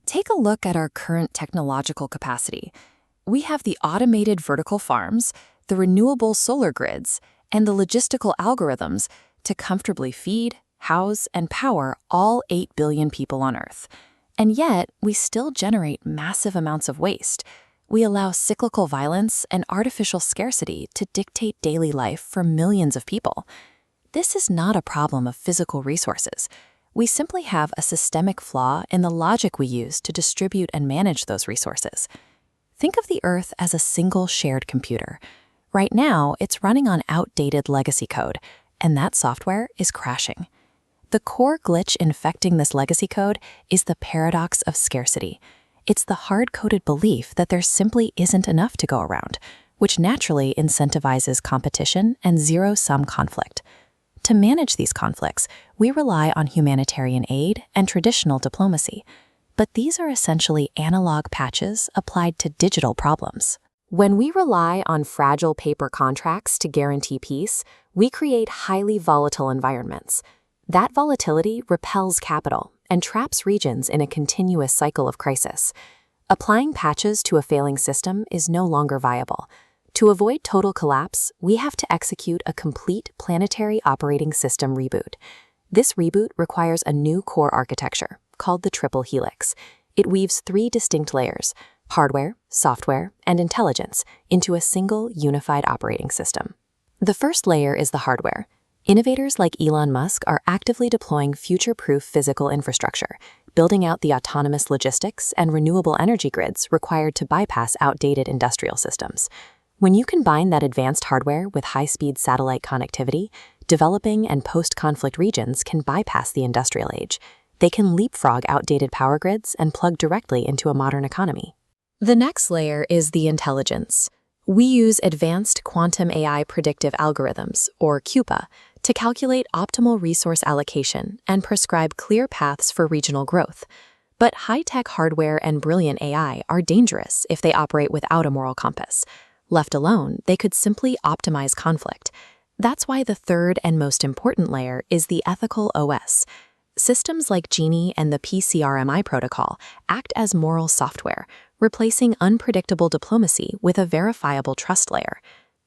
Take a look at our current technological capacity. We have the automated vertical farms, the renewable solar grids, and the logistical algorithms to comfortably feed, house, and power all 8 billion people on Earth. And yet, we still generate massive amounts of waste. We allow cyclical violence and artificial scarcity to dictate daily life for millions of people. This is not a problem of physical resources. We simply have a systemic flaw in the logic we use to distribute and manage those resources. Think of the Earth as a single shared computer. Right now, it's running on outdated legacy code, and that software is crashing. The core glitch infecting this legacy code is the paradox of scarcity. It's the hard-coded belief that there simply isn't enough to go around, which naturally incentivizes competition and zero-sum conflict. To manage these conflicts, we rely on humanitarian aid and traditional diplomacy. But these are essentially analog patches applied to digital problems. When we rely on fragile paper contracts to guarantee peace, we create highly volatile environments. That volatility repels capital and traps regions in a continuous cycle of crisis. Applying patches to a failing system is no longer viable. To avoid total collapse, we have to execute a complete Planetary Operating System Reboot. This reboot requires a new core architecture, called the triple helix. It weaves 3 distinct layers, hardware, software, and intelligence, into a single unified operating system. The first layer is the hardware. Innovators like Elon Musk are actively deploying future-proof physical infrastructure, building out the autonomous logistics and renewable energy grids required to bypass outdated industrial systems. When you combine that advanced hardware with high-speed satellite connectivity, developing and post-conflict regions can bypass the industrial age. They can leapfrog outdated power grids and plug directly into a modern economy. The next layer is the intelligence. We use advanced quantum AI predictive algorithms, or QIPA, to calculate optimal resource allocation and prescribe clear paths for regional growth. But high-tech hardware and brilliant AI are dangerous if they operate without a moral compass. Left alone, they could simply optimize conflict. That's why the third and most important layer is the ethical OS. Systems like GENII and the PCRMI protocol act as moral software, replacing unpredictable diplomacy with a verifiable trust layer.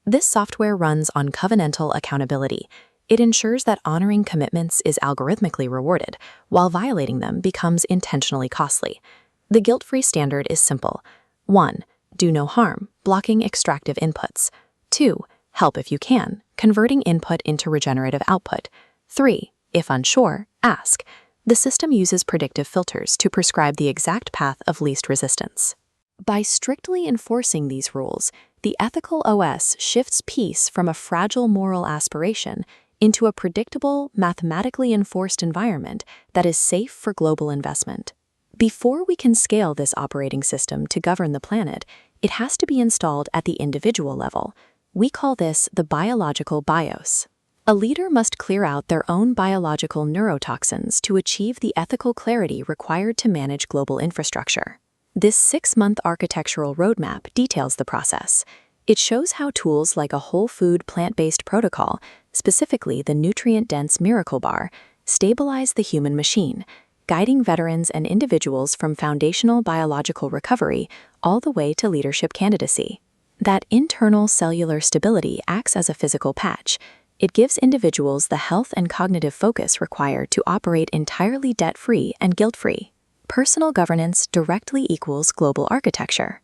This software runs on covenantal accountability. It ensures that honoring commitments is algorithmically rewarded, while violating them becomes intentionally costly. The guilt-free standard is simple. 1. Do no harm, blocking extractive inputs. 2. Help if you can, converting input into regenerative output. 3. If unsure, ask. The system uses predictive filters to prescribe the exact path of least resistance. By strictly enforcing these rules, the ethical OS shifts peace from a fragile moral aspiration into a predictable, mathematically enforced environment that is safe for global investment. Before we can scale this operating system to govern the planet, it has to be installed at the individual level. We call this the biological BIOS. A leader must clear out their own biological neurotoxins to achieve the ethical clarity required to manage global infrastructure. This 6-month architectural roadmap details the process. It shows how tools like a whole food plant-based protocol, specifically the nutrient-dense Miracle Bar, stabilize the human machine, guiding veterans and individuals from foundational biological recovery all the way to leadership candidacy. That internal cellular stability acts as a physical patch. It gives individuals the health and cognitive focus required to operate entirely debt-free and guilt-free. Personal governance directly equals global architecture.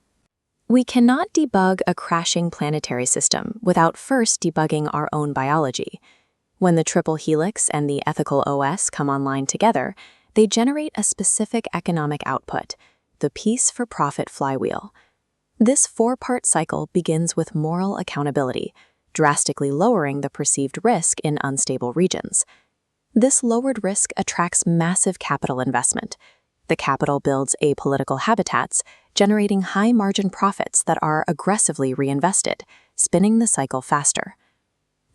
We cannot debug a crashing planetary system without first debugging our own biology. When the triple helix and the ethical OS come online together, they generate a specific economic output, the peace for profit flywheel. This 4-part cycle begins with moral accountability, drastically lowering the perceived risk in unstable regions. This lowered risk attracts massive capital investment. The capital builds apolitical habitats, generating high-margin profits that are aggressively reinvested, spinning the cycle faster.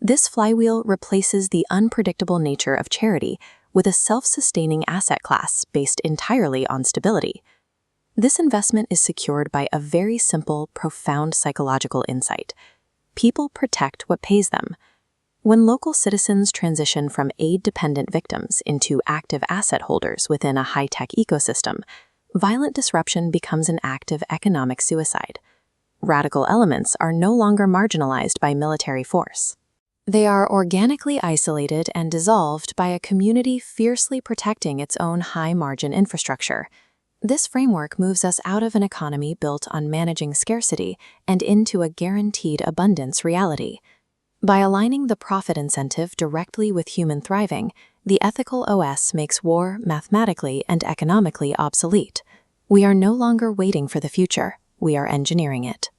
This flywheel replaces the unpredictable nature of charity with a self-sustaining asset class based entirely on stability. This investment is secured by a very simple, profound psychological insight. People protect what pays them. When local citizens transition from aid-dependent victims into active asset holders within a high-tech ecosystem, violent disruption becomes an act of economic suicide. Radical elements are no longer marginalized by military force. They are organically isolated and dissolved by a community fiercely protecting its own high-margin infrastructure. This framework moves us out of an economy built on managing scarcity and into a guaranteed abundance reality. By aligning the profit incentive directly with human thriving, the ethical OS makes war mathematically and economically obsolete. We are no longer waiting for the future, we are engineering it.